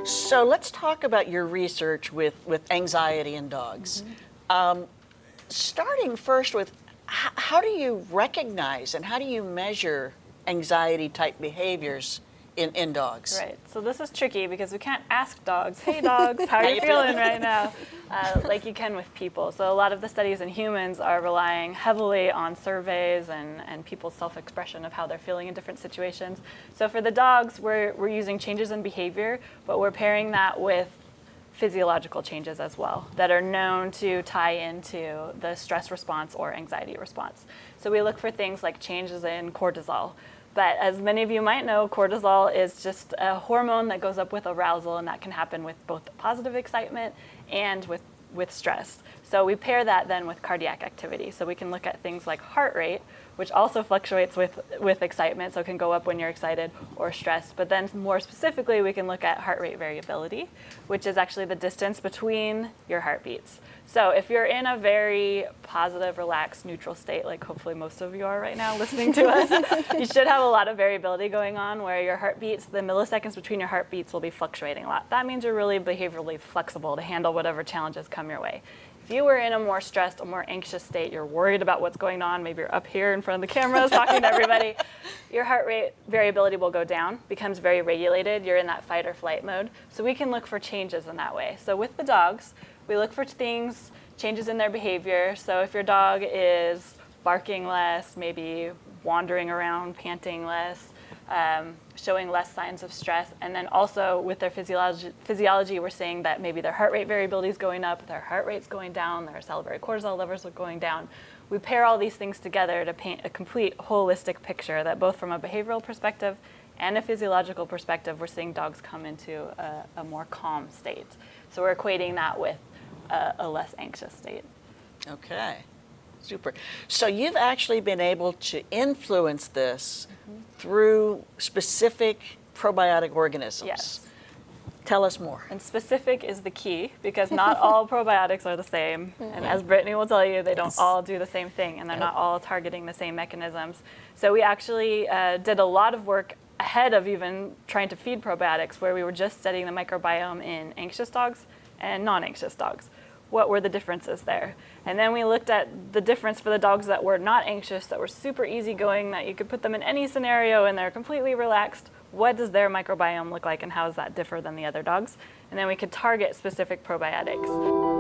So let's talk about your research with anxiety in dogs. Starting first with how do you recognize and how do you measure anxiety type behaviors in dogs? Right. So this is tricky because we can't ask dogs, hey dogs, how are you feeling right now? Like you can with people. So a lot of the studies in humans are relying heavily on surveys and people's self-expression of how they're feeling in different situations. So for the dogs, we're using changes in behavior, but we're pairing that with physiological changes as well that are known to tie into the stress response or anxiety response. So we look for things like changes in cortisol. But as many of you might know, cortisol is just a hormone that goes up with arousal, and that can happen with both positive excitement and with stress. So we pair that then with cardiac activity. So we can look at things like heart rate, which also fluctuates with excitement, so it can go up when you're excited or stressed. But then more specifically, we can look at heart rate variability, which is actually the distance between your heartbeats. So if you're in a very positive, relaxed, neutral state, like hopefully most of you are right now listening to us, you should have a lot of variability going on where your heartbeats, the milliseconds between your heartbeats will be fluctuating a lot. That means you're really behaviorally flexible to handle whatever challenges come your way. If you were in a more stressed or more anxious state, you're worried about what's going on, maybe you're up here in front of the cameras talking to everybody, your heart rate variability will go down, becomes very regulated, you're in that fight or flight mode. So we can look for changes in that way. So with the dogs, we look for things, changes in their behavior. So if your dog is barking less, maybe wandering around, panting less, showing less signs of stress, and then also with their physiology, we're seeing that maybe their heart rate variability is going up, their heart rate's going down, their salivary cortisol levels are going down. We pair all these things together to paint a complete holistic picture that both from a behavioral perspective and a physiological perspective, we're seeing dogs come into a more calm state. So we're equating that with a less anxious state. Okay, super. So you've actually been able to influence this through specific probiotic organisms. Yes. Tell us more. And specific is the key because not all probiotics are the same. And as Brittany will tell you, they don't all do the same thing and they're not all targeting the same mechanisms. So we actually did a lot of work ahead of even trying to feed probiotics where we were just studying the microbiome in anxious dogs and non-anxious dogs. What were the differences there? And then we looked at the difference for the dogs that were not anxious, that were super easygoing, that you could put them in any scenario and they're completely relaxed. What does their microbiome look like and how does that differ than the other dogs? And then we could target specific probiotics.